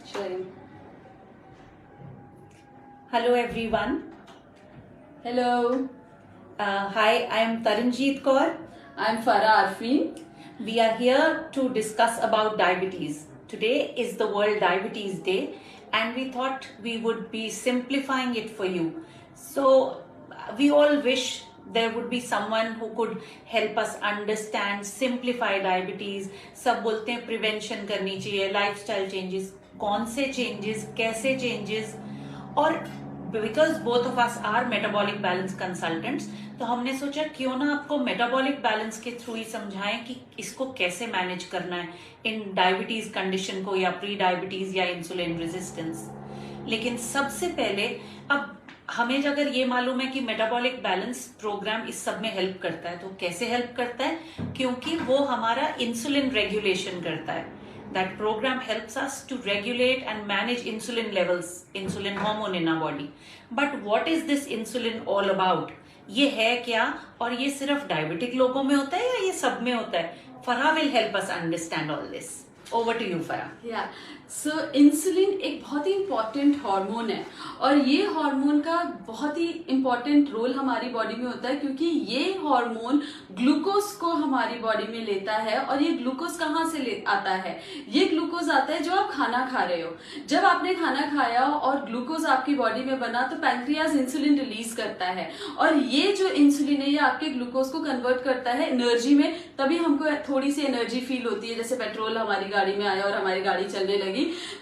Sharing. Hello everyone. Hello, Hi, I am Taranjeet Kaur. I'm Farah Arfin. We are here to discuss about diabetes. Today is the World Diabetes Day and we thought we would be simplifying it for you. So we all wish there would be someone who could help us understand, simplify diabetes. सब बोलते हैं prevention करनी चाहिए, lifestyle changes, कौन से changes, कैसे changes, और because both of us our metabolic balance consultants, तो हमने सोचा क्यों ना आपको मेटाबॉलिक बैलेंस के थ्रू ही समझाएं कि इसको कैसे मैनेज करना है इन डायबिटीज कंडीशन को, या प्री डायबिटीज या इंसुलिन रेजिस्टेंस। लेकिन सबसे पहले अब हमें अगर ये मालूम है कि मेटाबॉलिक बैलेंस प्रोग्राम इस सब में हेल्प करता है, तो कैसे हेल्प करता है? क्योंकि वो हमारा इंसुलिन रेगुलेशन करता है। That program helps us to regulate and manage insulin levels, insulin hormone in our body. But what is this insulin all about? ये है क्या, और ये सिर्फ डायबिटिक लोगों में होता है या ये सब में होता है? Farah will help us understand all this. Over to you, Farah. Yeah. So, insulin एक बहुत ही इम्पॉर्टेंट हार्मोन है और ये हार्मोन का बहुत ही इम्पॉर्टेंट रोल हमारी बॉडी में होता है, क्योंकि ये हार्मोन ग्लूकोज को हमारी बॉडी में लेता है। और ये ग्लूकोज कहाँ से आता है? ये ग्लूकोज आता है जो आप खाना खा रहे हो। जब आपने खाना खाया और ग्लूकोज आपकी बॉडी में बना तो पैंक्रियाज इंसुलिन रिलीज करता है, और ये जो इंसुलिन है ये आपके ग्लूकोज को कन्वर्ट करता है एनर्जी में। तभी हमको थोड़ी सी एनर्जी फील होती है, जैसे पेट्रोल हमारी गाड़ी में आया और हमारी गाड़ी चलने लगी,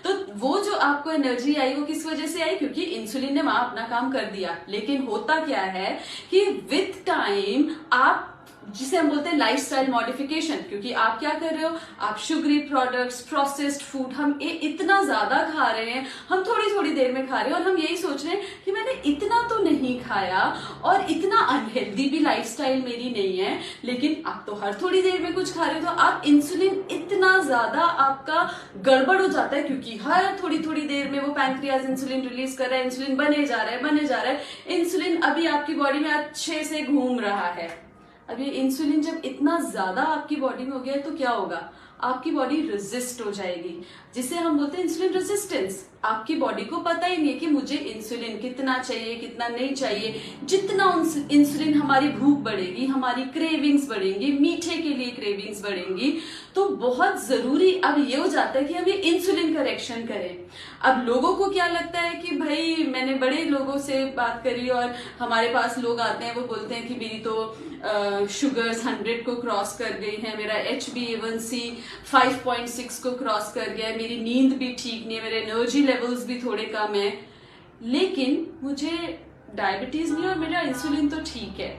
तो वो जो आपको एनर्जी आई वो किस वजह से आई? क्योंकि इंसुलिन ने वहां अपना काम कर दिया। लेकिन होता क्या है कि विथ टाइम आप, जिसे हम बोलते हैं लाइफस्टाइल मॉडिफिकेशन, क्योंकि आप क्या कर रहे हो, आप शुगरी प्रोडक्ट्स, प्रोसेस्ड फूड हम इतना ज्यादा खा रहे हैं, हम थोड़ी थोड़ी देर में खा रहे हैं और हम यही सोच रहे हैं कि मैंने इतना तो नहीं खाया और इतना अनहेल्दी भी लाइफस्टाइल मेरी नहीं है, लेकिन आप तो हर थोड़ी देर में कुछ खा रहे हो, तो आप इंसुलिन इतना ज्यादा आपका गड़बड़ हो जाता है, क्योंकि हर थोड़ी थोड़ी देर में वो पैंक्रियाज इंसुलिन रिलीज कर रहा है, इंसुलिन बने जा रहा है। इंसुलिन अभी आपकी बॉडी में अच्छे से घूम रहा है। अब ये इंसुलिन जब इतना ज्यादा आपकी बॉडी में हो गया है तो क्या होगा? आपकी बॉडी रेजिस्ट हो जाएगी, जिसे हम बोलते हैं इंसुलिन रेजिस्टेंस। आपकी बॉडी को पता ही नहीं है कि मुझे इंसुलिन कितना चाहिए, कितना नहीं चाहिए। जितना इंसुलिन, हमारी भूख बढ़ेगी, हमारी क्रेविंग्स बढ़ेंगी, मीठे के लिए क्रेविंग्स बढ़ेंगी, तो बहुत जरूरी अब ये हो जाता है कि हम ये इंसुलिन करेक्शन करें। अब लोगों को क्या लगता है कि भाई, मैंने बड़े लोगों से बात करी और हमारे पास लोग आते हैं, वो बोलते हैं कि मेरी तो शुगर्स 100 को क्रॉस कर गई है, मेरा HbA1c 5.6 को क्रॉस कर गया है, मेरी नींद भी ठीक नहीं है, मेरे एनर्जी लेवल्स भी थोड़े कम है, लेकिन मुझे डायबिटीज नहीं और मेरा इंसुलिन तो ठीक है।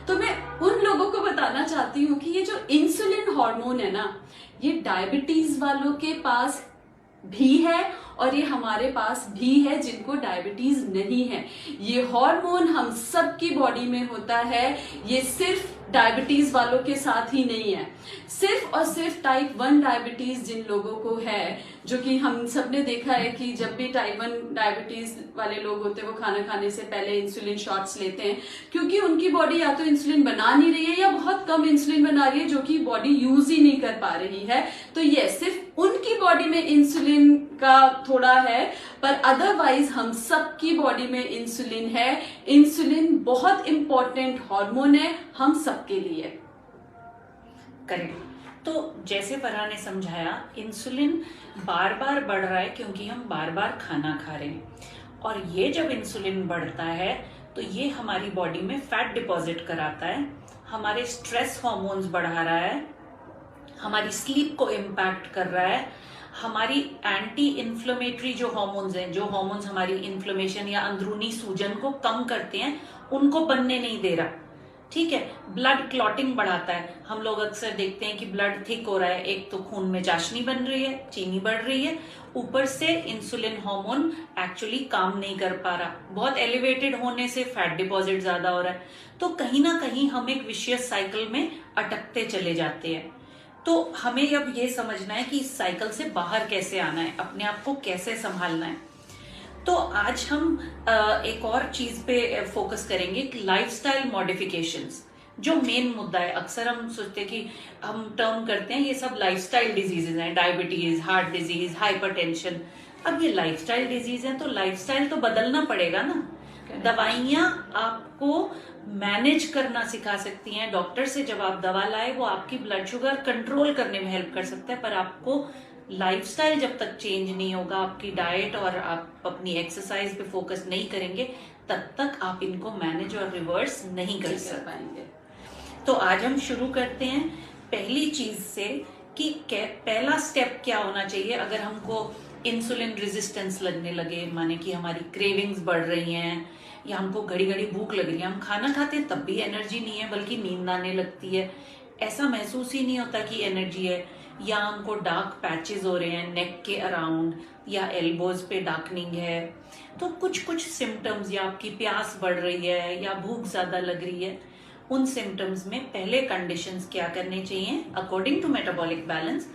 तो मैं उन लोगों को बताना चाहती हूँ कि ये जो इंसुलिन हार्मोन है ना, ये डायबिटीज वालों के पास भी है और ये हमारे पास भी है जिनको डायबिटीज नहीं है। ये हार्मोन हम सबकी बॉडी में होता है, ये सिर्फ डायबिटीज वालों के साथ ही नहीं है। सिर्फ और सिर्फ टाइप 1 डायबिटीज जिन लोगों को है, जो कि हम सबने देखा है कि जब भी टाइप 1 डायबिटीज वाले लोग होते हैं वो खाना खाने से पहले इंसुलिन शॉट्स लेते हैं, क्योंकि उनकी बॉडी या तो इंसुलिन बना नहीं रही है या बहुत कम इंसुलिन बना रही है, जो कि बॉडी यूज ही नहीं कर पा रही है। तो ये सिर्फ उनकी बॉडी में इंसुलिन का थोड़ा है, पर अदरवाइज हम सबकी बॉडी में इंसुलिन है। इंसुलिन बहुत इंपॉर्टेंट हार्मोन है हम सबके लिए। करेक्ट। तो जैसे फरहा ने समझाया, इंसुलिन बार बार बढ़ रहा है क्योंकि हम बार बार खाना खा रहे हैं, और ये जब इंसुलिन बढ़ता है तो ये हमारी बॉडी में फैट डिपॉजिट कराता है, हमारे स्ट्रेस हार्मोन्स बढ़ा रहा है, हमारी स्लीप को इम्पैक्ट कर रहा है, हमारी एंटी इन्फ्लेमेटरी जो हार्मोन्स हैं, जो हार्मोन्स हमारी इन्फ्लेमेशन या अंदरूनी सूजन को कम करते हैं, उनको बनने नहीं दे रहा। ठीक है। ब्लड क्लॉटिंग बढ़ाता है। हम लोग अक्सर देखते हैं कि ब्लड थिक हो रहा है, एक तो खून में चाशनी बन रही है, चीनी बढ़ रही है, ऊपर से इंसुलिन हार्मोन एक्चुअली काम नहीं कर पा रहा, बहुत एलिवेटेड होने से फैट डिपॉजिट ज्यादा हो रहा है। तो कहीं ना कहीं हम एक विशियस साइकिल में अटकते चले जाते हैं। तो हमें अब ये समझना है कि इस साइकिल से बाहर कैसे आना है, अपने आप को कैसे संभालना है। तो आज हम एक और चीज पे फोकस करेंगे, लाइफस्टाइल मॉडिफिकेशंस, जो मेन मुद्दा है। अक्सर हम सोचते हैं कि हम टर्म करते हैं ये सब लाइफस्टाइल डिजीजेज हैं, डायबिटीज, हार्ट डिजीज, हाइपरटेंशन, अब ये लाइफस्टाइल डिजीज है तो लाइफस्टाइल तो बदलना पड़ेगा ना। दवाइयां आपको मैनेज करना सिखा सकती हैं। डॉक्टर से जब आप दवा लाए वो आपकी ब्लड शुगर कंट्रोल करने में हेल्प कर सकता है, पर आपको लाइफस्टाइल जब तक चेंज नहीं होगा, आपकी डाइट और आप अपनी एक्सरसाइज पे फोकस नहीं करेंगे, तब तक आप इनको मैनेज और रिवर्स नहीं कर पाएंगे। तो आज हम शुरू करते हैं पहली चीज से कि पहला स्टेप क्या होना चाहिए अगर हमको इंसुलिन रेजिस्टेंस लगने लगे, माने कि हमारी क्रेविंग्स बढ़ रही हैं या हमको घड़ी घड़ी भूख लग रही है, हम खाना खाते हैं तब भी एनर्जी नहीं है बल्कि नींद आने लगती है, ऐसा महसूस ही नहीं होता कि एनर्जी है, या हमको डार्क पैचेस हो रहे हैं नेक के अराउंड या एल्बोज पे डार्कनिंग है, तो कुछ कुछ सिम्टम्स, या आपकी प्यास बढ़ रही है या भूख ज्यादा लग रही है, उन सिम्टम्स में पहले कंडीशंस क्या करने चाहिए according to metabolic balance.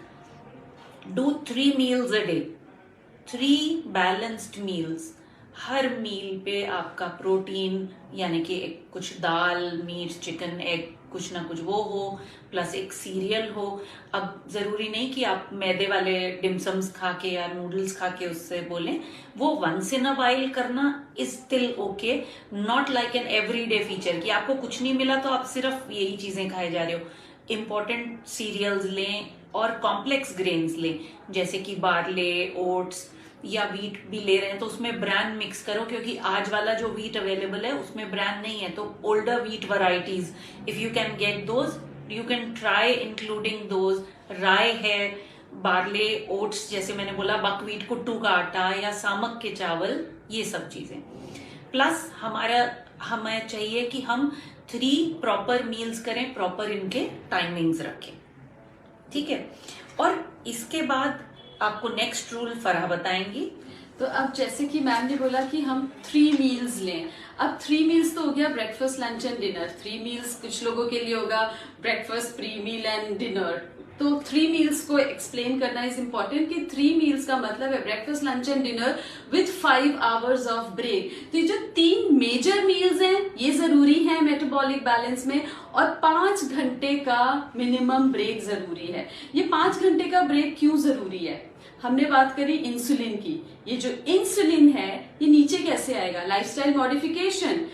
Do 3 meals a day, 3 balanced meals। हर मील पे आपका प्रोटीन यानी कि कुछ दाल, मीट, चिकन, एग, कुछ ना कुछ वो हो, प्लस एक सीरियल हो। अब जरूरी नहीं कि आप मैदे वाले डिमसम्स खा के या नूडल्स खा के उससे बोलें, वो वंस इन अ वाइल करना is still okay, not like an everyday feature कि आपको कुछ नहीं मिला तो आप सिर्फ यही चीजें खाए जा रहे हो। इंपॉर्टेंट सीरियल्स लें और कॉम्प्लेक्स ग्रेन्स लें, जैसे कि बार्ले, ओट्स या वीट भी ले रहे हैं तो उसमें ब्रांड मिक्स करो, क्योंकि आज वाला जो वीट अवेलेबल है उसमें ब्रांड नहीं है। तो older wheat varieties, if you can get those, you can try including those. Rye है, बार्ले, ओट्स, जैसे मैंने बोला बकवीट, कुट्टू का आटा या सामक के चावल, ये सब चीजें। प्लस हमें चाहिए कि हम 3 प्रॉपर मील्स करें, प्रॉपर इनके टाइमिंग्स रखें, ठीक है। और इसके बाद आपको नेक्स्ट रूल फराह बताएंगी। तो अब जैसे कि मैम ने बोला कि हम 3 मील्स लें, अब 3 मील्स तो हो गया breakfast, lunch and dinner. 3 meals कुछ लोगों के लिए होगा breakfast, pre meal and dinner. तो 3 मील्स को एक्सप्लेन करना इज इम्पोर्टेंट कि 3 मील्स का मतलब है breakfast, lunch and dinner with 5 hours of break. तो ये जो 3 मेजर मील्स हैं ये जरूरी है मेटाबॉलिक बैलेंस में, और 5 घंटे का मिनिमम ब्रेक जरूरी है। ये 5 घंटे का ब्रेक क्यों जरूरी है? हमने बात करी इंसुलिन की, ये जो इंसुलिन है ये नीचे कैसे आएगा? Lifestyle modification.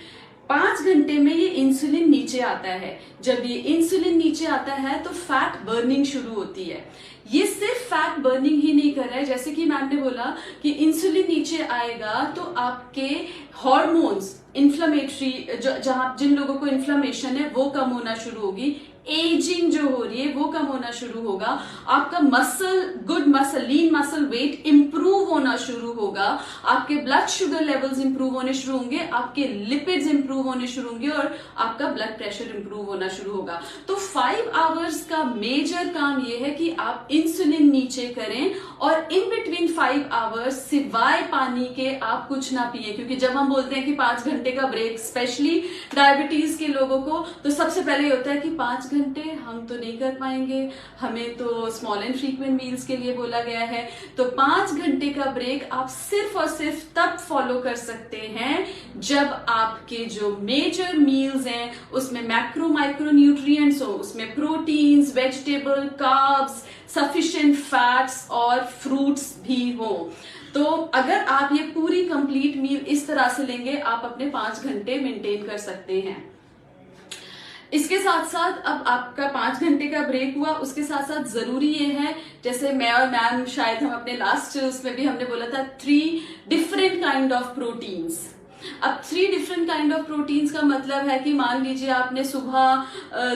5 घंटे में ये इंसुलिन नीचे आता है। जब ये इंसुलिन नीचे आता है तो फैट बर्निंग शुरू होती है। ये सिर्फ फैट बर्निंग ही नहीं कर रहा है, जैसे कि मैम ने बोला कि इंसुलिन नीचे आएगा तो आपके हॉर्मोन्स, इन्फ्लेमेटरी, जिन लोगों को इन्फ्लेमेशन है वो कम होना शुरू होगी, एजिंग जो हो रही है वो कम होना शुरू होगा, आपका muscle, good muscle, lean muscle weight improve होना शुरू होगा, आपके ब्लड शुगर लेवल्स इंप्रूव होने शुरू होंगे, आपके लिपिड्स इंप्रूव होने शुरू होंगे और आपका ब्लड प्रेशर इंप्रूव होना शुरू होगा। तो 5 hours का मेजर काम ये है कि आप इंसुलिन नीचे करें और इन बिटवीन 5 hours सिवाय पानी के आप कुछ ना पिए, क्योंकि जब हम बोलते हैं कि 5 घंटे का ब्रेक, स्पेशली डायबिटीज के लोगों को, तो सबसे पहले होता है कि 5 घंटे हम तो नहीं कर पाएंगे, हमें तो स्मॉल एंड फ्रीक्वेंट मील्स के लिए बोला गया है। तो 5 घंटे का ब्रेक आप सिर्फ और सिर्फ तब फॉलो कर सकते हैं जब आपके जो मेजर मील्स हैं उसमें मैक्रो माइक्रो न्यूट्रिएंट्स हो, उसमें proteins, vegetable, carbs, sufficient fats और फ्रूट्स भी हो। तो अगर आप ये पूरी कंप्लीट मील इस तरह से लेंगे, आप अपने 5 घंटे मेंटेन कर सकते हैं। इसके साथ साथ अब आपका 5 घंटे का ब्रेक हुआ, उसके साथ साथ जरूरी ये है, जैसे मैं और मैम शायद हम अपने लास्ट उसमें भी हमने बोला था 3 डिफरेंट काइंड ऑफ प्रोटीन्स। अब 3 डिफरेंट काइंड ऑफ प्रोटीन्स का मतलब है कि मान लीजिए आपने सुबह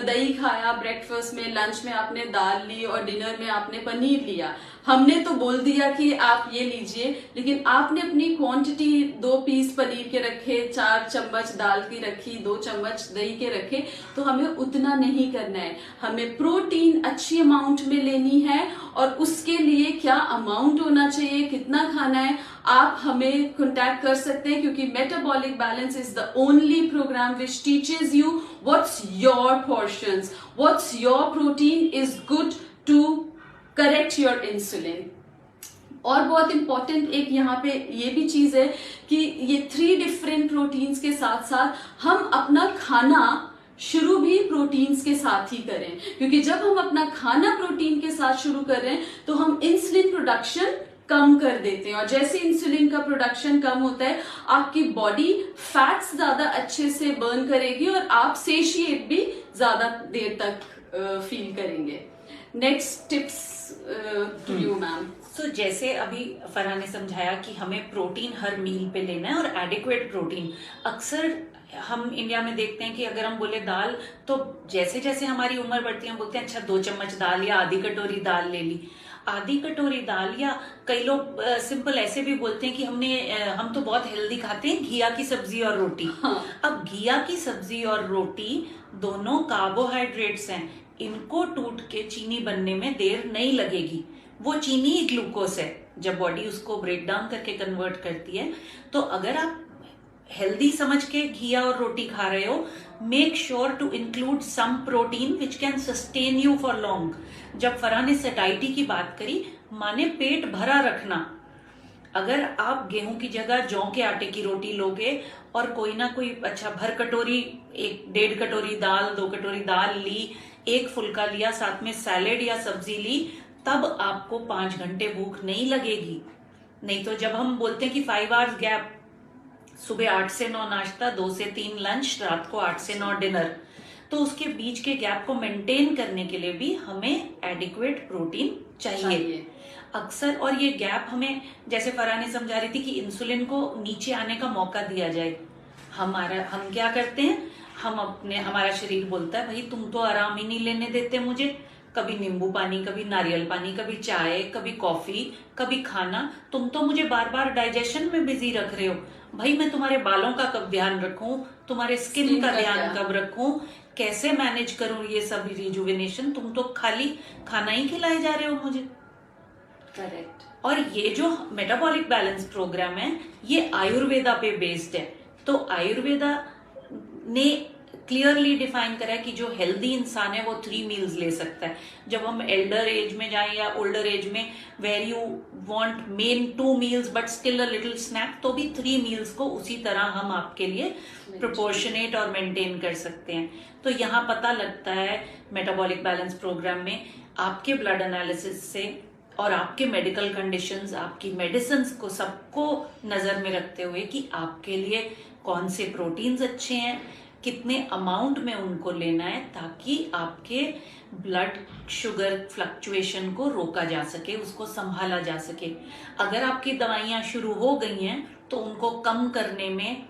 दही खाया ब्रेकफास्ट में, लंच में आपने दाल ली और डिनर में आपने पनीर लिया। हमने तो बोल दिया कि आप ये लीजिए, लेकिन आपने अपनी क्वांटिटी 2 पीस पनीर के रखे, 4 चम्मच दाल की रखी, 2 चम्मच दही के रखे, तो हमें उतना नहीं करना है। हमें प्रोटीन अच्छी अमाउंट में लेनी है और उसके लिए क्या अमाउंट होना चाहिए, कितना खाना है, आप हमें कांटेक्ट कर सकते हैं, क्योंकि metabolic balance is the only program which teaches you what's your portions, what's your protein is good to correct your insulin. और बहुत इंपॉर्टेंट एक यहाँ पे ये भी चीज है कि ये 3 डिफरेंट प्रोटीन्स के साथ साथ हम अपना खाना शुरू भी प्रोटीन्स के साथ ही करें, क्योंकि जब हम अपना खाना प्रोटीन के साथ शुरू कर रहे हैं तो हम इंसुलिन प्रोडक्शन कम कर देते हैं। और जैसे इंसुलिन का प्रोडक्शन कम होता है, आपकी बॉडी फैट्स ज्यादा अच्छे से बर्न करेगी और आप सेशिएट भी ज्यादा देर तक फील करेंगे। Next tips to you ma'am. तो जैसे अभी फरहा ने समझाया कि हमें प्रोटीन हर मील पे लेना है और एडिक्वेट प्रोटीन। अक्सर हम इंडिया में देखते हैं कि अगर हम बोले दाल, तो जैसे जैसे हमारी उम्र बढ़ती है हम बोलते हैं अच्छा 2 चम्मच दाल या आधी कटोरी दाल ले ली। आधी कटोरी दाल, या कई लोग सिंपल ऐसे भी बोलते हैं कि हम तो बहुत हेल्दी खाते हैं, घिया की सब्जी और रोटी। हाँ। अब घिया की सब्जी और रोटी दोनों कार्बोहाइड्रेट्स हैं, इनको टूट के चीनी बनने में देर नहीं लगेगी। वो चीनी ही ग्लूकोज है, जब बॉडी उसको ब्रेक डाउन करके कन्वर्ट करती है। तो अगर आप हेल्दी समझ के घिया और रोटी खा रहे हो, make sure to include some protein which can sustain you for long. जब फरहा ने सैटिस्फाइटी की बात करी, माने पेट भरा रखना। अगर आप गेहूं की जगह जौ के आटे की रोटी लोगे और कोई ना कोई अच्छा भर कटोरी, 1-1.5 कटोरी दाल, 2 कटोरी दाल ली, 1 फुल्का लिया, साथ में सैलेड या सब्जी ली, तब आपको 5 घंटे भूख नहीं लगेगी। नहीं तो जब हम बोलते हैं कि 5 आवर्स गैप, सुबह 8 से 9 नाश्ता, 2 से 3 लंच, रात को 8 से 9 डिनर, तो उसके बीच के गैप को मेंटेन करने के लिए भी हमें एडिक्वेट प्रोटीन चाहिए अक्सर। और ये गैप हमें, जैसे फरहा ने समझा रही थी कि इंसुलिन को नीचे आने का मौका दिया जाए। हम क्या करते हैं, हमारा शरीर बोलता है भाई तुम तो आराम ही नहीं लेने देते मुझे, कभी नींबू पानी, कभी नारियल पानी, कभी चाय, कभी कॉफी, कभी खाना, तुम तो मुझे बार बार डाइजेशन में बिजी रख रहे हो। भाई मैं तुम्हारे बालों का कब ध्यान रखूं, तुम्हारे स्किन का ध्यान कब रखूं, कैसे मैनेज करूं ये सब रिजुविनेशन, तुम तो खाली खाना ही खिलाए जा रहे हो मुझे। करेक्ट। और ये जो मेटाबॉलिक बैलेंस प्रोग्राम है, ये आयुर्वेदा पे बेस्ड है। तो आयुर्वेदा ने क्लियरली डिफाइन करा है कि जो हेल्दी इंसान है वो 3 मील्स ले सकता है। जब हम एल्डर एज में जाएं या ओल्डर एज में, where you want main 2 meals but still a little snack, तो भी 3 मील्स को उसी तरह हम आपके लिए प्रोपोर्शनेट और मेंटेन कर सकते हैं। तो यहाँ पता लगता है मेटाबॉलिक बैलेंस प्रोग्राम में आपके ब्लड एनालिसिस से और आपके मेडिकल कंडीशंस, आपकी मेडिसिन को सबको नजर में रखते हुए कि आपके लिए कौन से प्रोटीन्स अच्छे हैं, कितने अमाउंट में उनको लेना है, ताकि आपके ब्लड शुगर फ्लक्चुएशन को रोका जा सके, उसको संभाला जा सके। अगर आपकी दवाइयां शुरू हो गई हैं तो उनको कम करने में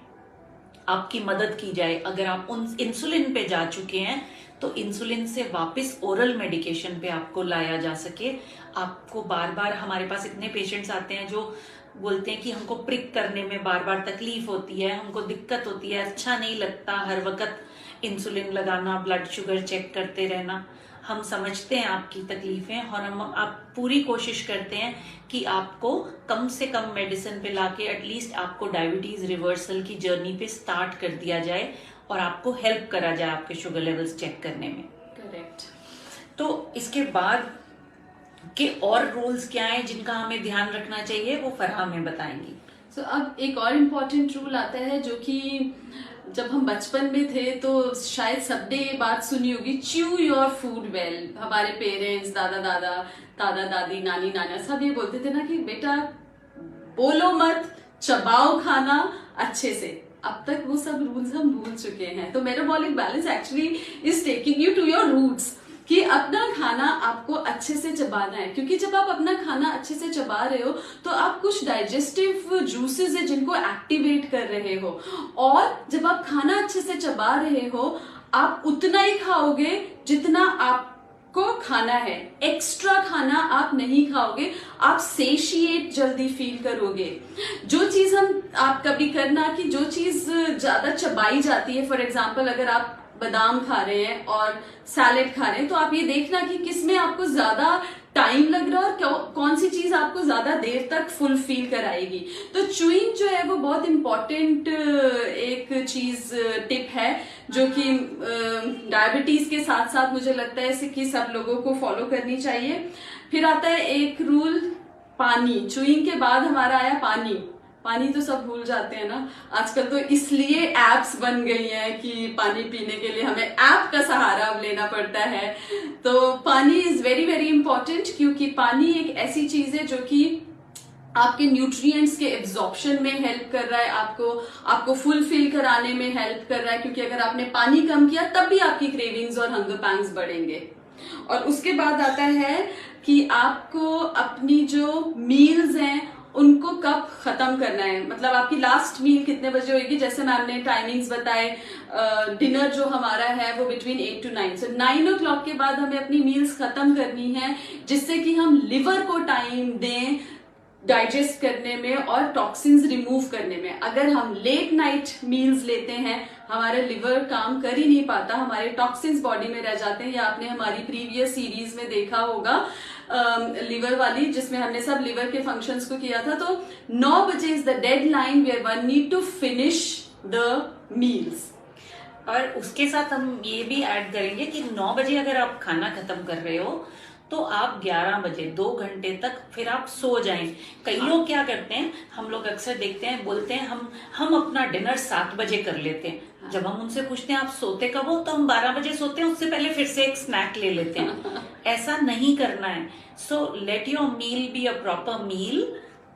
आपकी मदद की जाए। अगर आप उन इंसुलिन पे जा चुके हैं तो इंसुलिन से वापस ओरल मेडिकेशन पे आपको लाया जा सके। आपको बार बार, हमारे पास इतने पेशेंट्स आते हैं जो बोलते हैं कि हमको प्रिक करने में बार बार तकलीफ होती है, हमको दिक्कत होती है, अच्छा नहीं लगता हर वक्त इंसुलिन लगाना, ब्लड शुगर चेक करते रहना। हम समझते हैं आपकी तकलीफें और आप पूरी कोशिश करते हैं कि आपको कम से कम मेडिसिन पे लाके एटलीस्ट आपको डायबिटीज रिवर्सल की जर्नी पे स्टार्ट कर दिया जाए और आपको हेल्प करा जाए आपके शुगर लेवल्स चेक करने में। करेक्ट। तो इसके बाद के और रूल्स क्या हैं जिनका हमें ध्यान रखना चाहिए, वो फरहा में बताएंगी। So, अब एक और इम्पोर्टेंट रूल आता है जो कि जब हम बचपन में थे तो शायद सबने ये बात सुनी होगी, च्यू योर फूड वेल। हमारे पेरेंट्स, दादा दादी, नानी नाना सब ये बोलते थे ना कि बेटा बोलो मत, चबाओ खाना अच्छे से। अब तक वो सब रूल्स हम भूल चुके हैं। तो metabolic balance actually is taking you to your roots, कि अपना खाना आपको अच्छे से चबाना है। क्योंकि जब आप अपना खाना अच्छे से चबा रहे हो तो आप कुछ डाइजेस्टिव जूसेस है जिनको एक्टिवेट कर रहे हो, और जब आप खाना अच्छे से चबा रहे हो आप उतना ही खाओगे जितना आपको खाना है। एक्स्ट्रा खाना आप नहीं खाओगे, आप सेशिएट जल्दी फील करोगे। जो चीज आप कभी करना कि जो चीज ज्यादा चबाई जाती है, फॉर एग्जाम्पल अगर आप बादाम खा रहे हैं और सैलेड खा रहे हैं, तो आप ये देखना कि किसमें आपको ज्यादा टाइम लग रहा है और कौन सी चीज आपको ज्यादा देर तक फुल फील कराएगी। तो च्यूइंग जो है वो बहुत इंपॉर्टेंट एक चीज टिप है जो कि डायबिटीज के साथ साथ मुझे लगता है इसे कि सब लोगों को फॉलो करनी चाहिए। फिर आता है एक रूल, पानी। च्यूइंग के बाद हमारा आया पानी। पानी तो सब भूल जाते हैं ना आजकल, तो इसलिए एप्स बन गई हैं कि पानी पीने के लिए हमें ऐप का सहारा अब लेना पड़ता है। तो पानी इज वेरी वेरी इंपॉर्टेंट, क्योंकि पानी एक ऐसी चीज है जो कि आपके न्यूट्रिएंट्स के एब्जॉर्प्शन में हेल्प कर रहा है, आपको फुलफिल कराने में हेल्प कर रहा है, क्योंकि अगर आपने पानी कम किया तब भी आपकी क्रेविंग्स और हंगर पैंग्स बढ़ेंगे। और उसके बाद आता है कि आपको अपनी जो मील्स हैं उनको कब खत्म करना है, मतलब आपकी लास्ट मील कितने बजे होगी। जैसे मैम ने टाइमिंग्स बताए, डिनर जो हमारा है वो बिटवीन 8 to 9, सो 9 o'clock के बाद हमें अपनी मील्स खत्म करनी है, जिससे कि हम लिवर को टाइम दें डाइजेस्ट करने में और टॉक्सिन्स रिमूव करने में। अगर हम लेट नाइट मील्स लेते हैं, हमारे लिवर काम कर ही नहीं पाता, हमारे टॉक्सिन्स बॉडी में रह जाते हैं। या आपने हमारी प्रीवियस सीरीज में देखा होगा लिवर वाली, जिसमें हमने सब लिवर के फंक्शंस को किया था। तो 9 बजे is the deadline where one need to finish the meals. और उसके साथ हम ये भी ऐड करेंगे कि 9 बजे अगर आप खाना खत्म कर रहे हो तो आप 11 बजे 2 घंटे तक फिर आप सो जाएं। कई लोग क्या करते हैं, हम लोग अक्सर देखते हैं, बोलते हैं हम अपना डिनर 7 बजे कर लेते हैं। जब हम उनसे पूछते हैं आप सोते कब हो, तो हम 12 बजे सोते हैं, उससे पहले फिर से एक स्नैक ले लेते हैं। ऐसा नहीं करना है। So let your meal be a proper meal.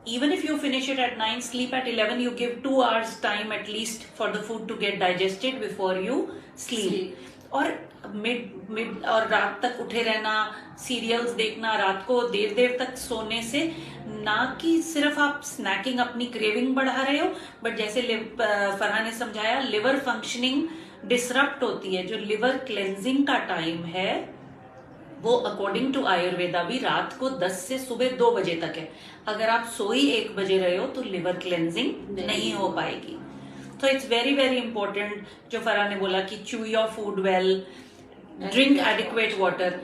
Even if you finish it at 9, sleep at 11, you give 2 hours time at least for the food to get digested before you sleep. और mid और रात तक उठे रहना, serials देखना, रात को देर देर तक सोने से ना कि सिर्फ आप स्नैकिंग अपनी क्रेविंग बढ़ा रहे हो, बट जैसे फरहान ने समझाया, लिवर फंक्शनिंग डिसरप्ट होती है। जो लिवर क्लेंजिंग का टाइम है वो अकॉर्डिंग टू आयुर्वेदा भी रात को 10 से सुबह 2 बजे तक है। अगर आप सोई 1 बजे रहे हो तो लिवर क्लेंजिंग नहीं हो पाएगी। तो इट्स वेरी वेरी इंपॉर्टेंट, जो फरहान ने बोला कि chew your food well, drink adequate water.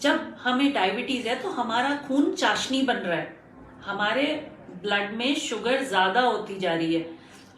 जब हमें डायबिटीज है तो हमारा खून चाशनी बन रहा है, हमारे ब्लड में शुगर ज्यादा होती जा रही है,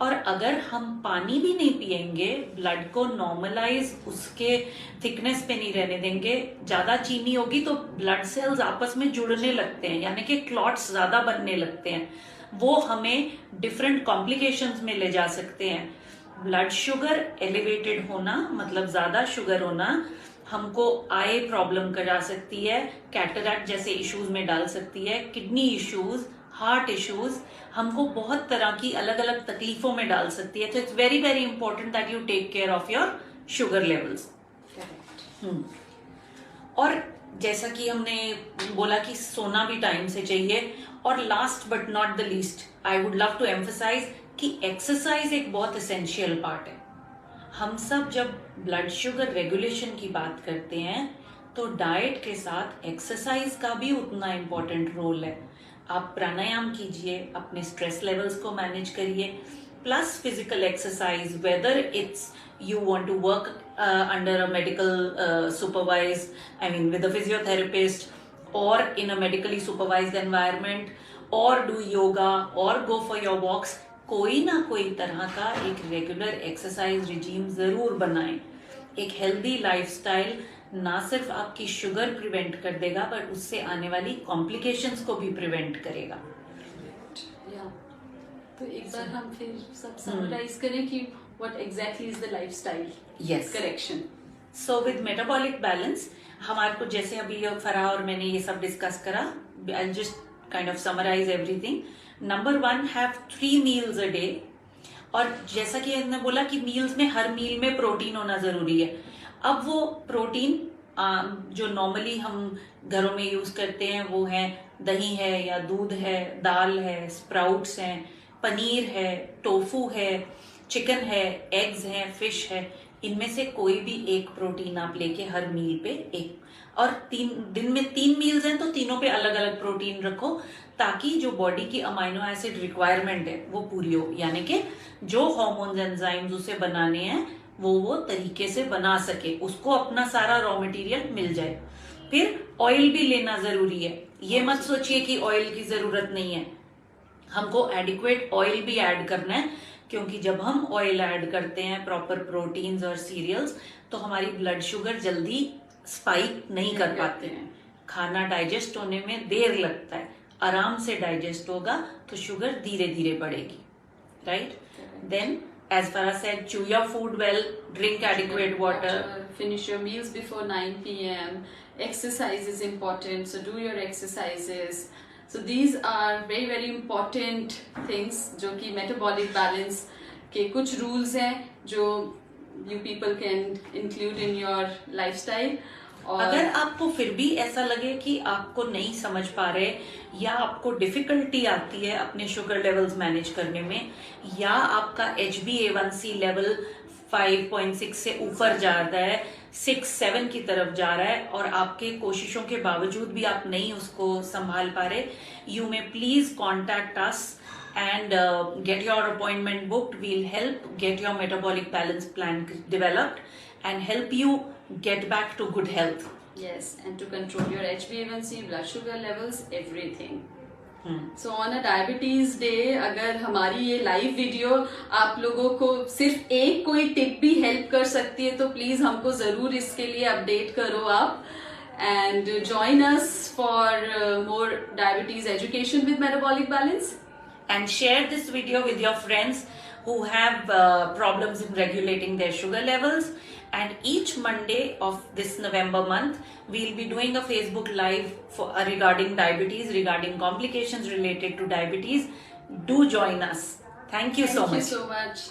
और अगर हम पानी भी नहीं पिएंगे, ब्लड को नॉर्मलाइज उसके थिकनेस पे नहीं रहने देंगे, ज्यादा चीनी होगी तो ब्लड सेल्स आपस में जुड़ने लगते हैं, यानी कि क्लॉट्स ज्यादा बनने लगते हैं। वो हमें डिफरेंट कॉम्प्लिकेशंस में ले जा सकते हैं। ब्लड शुगर एलिवेटेड होना, मतलब ज्यादा शुगर होना, हमको आई प्रॉब्लम करा सकती है, कैटरैक्ट जैसे इश्यूज में डाल सकती है, किडनी इश्यूज, हार्ट इश्यूज, हमको बहुत तरह की अलग अलग तकलीफों में डाल सकती है। तो it's very very important that you take care of your sugar levels. और जैसा कि हमने बोला कि सोना भी टाइम से चाहिए, और last but not the least I would love to emphasise कि एक्सरसाइज एक बहुत एसेंशियल पार्ट है। हम सब जब ब्लड शुगर रेगुलेशन की बात करते हैं तो डाइट के साथ एक्सरसाइज का भी उतना इम्पोर्टेंट रोल है। आप प्राणायाम कीजिए, अपने स्ट्रेस लेवल्स को मैनेज करिए, plus physical exercise, whether it's you want to work under a medical supervised, I mean with a physiotherapist, or in a medically supervised environment, or do yoga or go for your walks, कोई ना कोई तरह का एक regular exercise regime जरूर बनाएं। एक healthy lifestyle ना सिर्फ आपकी शुगर प्रिवेंट कर देगा, पर उससे आने वाली कॉम्प्लिकेशंस को भी प्रिवेंट करेगा। तो एक बार हम फिर सब समराइज करें कि what exactly is the lifestyle correction. So with metabolic balance, हमारे को जैसे अभी फराह और मैंने ये सब डिस्कस करा, I'll just kind of summarize everything. Number 1, have 3 meals a day. और जैसा कि हमने बोला कि मील्स में हर मील में प्रोटीन होना जरूरी है। अब वो प्रोटीन जो नॉर्मली हम घरों में यूज करते हैं वो है दही है या दूध है, दाल है, स्प्राउट्स हैं, पनीर है, टोफू है, चिकन है, एग्स हैं, फिश है। इनमें से कोई भी एक प्रोटीन आप लेके हर मील पे एक, और दिन में 3 मील्स हैं तो तीनों पे अलग अलग प्रोटीन रखो, ताकि जो बॉडी की अमाइनो एसिड रिक्वायरमेंट है वो पूरी हो, यानी कि जो हार्मोन्स एंजाइम्स उसे बनाने हैं वो तरीके से बना सके, उसको अपना सारा रॉ मटेरियल मिल जाए। फिर ऑयल भी लेना जरूरी है। ये मत सोचिए कि ऑयल की जरूरत नहीं है, हमको एडिक्वेट ऑयल भी ऐड करना है, क्योंकि जब हम ऑयल ऐड करते हैं, प्रॉपर प्रोटीन्स और सीरियल्स, तो हमारी ब्लड शुगर जल्दी स्पाइक नहीं कर पाते हैं। खाना डाइजेस्ट होने में देर लगता है, आराम से डाइजेस्ट होगा तो शुगर धीरे धीरे बढ़ेगी, right? Then as Farah said, chew your food well, drink adequate water, finish your meals before 9 p.m. Exercise is important, so do your exercises. So these are very very important things जो कि metabolic balance के कुछ rules हैं जो you people can include in your lifestyle. और अगर आपको फिर भी ऐसा लगे कि आपको नहीं समझ पा रहे या आपको डिफिकल्टी आती है अपने शुगर लेवल्स मैनेज करने में, या आपका HbA1c लेवल 5.6 से ऊपर जा रहा है, 6-7 की तरफ जा रहा है, और आपके कोशिशों के बावजूद भी आप नहीं उसको संभाल पा रहे, you may please contact us and get your appointment booked. We'll help get your metabolic balance plan developed and help you get back to good health. Yes, and to control your HbA1c, blood sugar levels, everything. So on a diabetes day, अगर हमारी ये live video आप लोगों को सिर्फ एक कोई tip भी हेल्प कर सकती है तो प्लीज हमको जरूर इसके लिए अपडेट करो आप, and join us for more diabetes education with metabolic balance. And share this video with your friends who have problems in regulating their sugar levels. And each Monday of this November month, we'll be doing a Facebook Live for regarding diabetes, regarding complications related to diabetes. Do join us. Thank you so much. Thank you so much.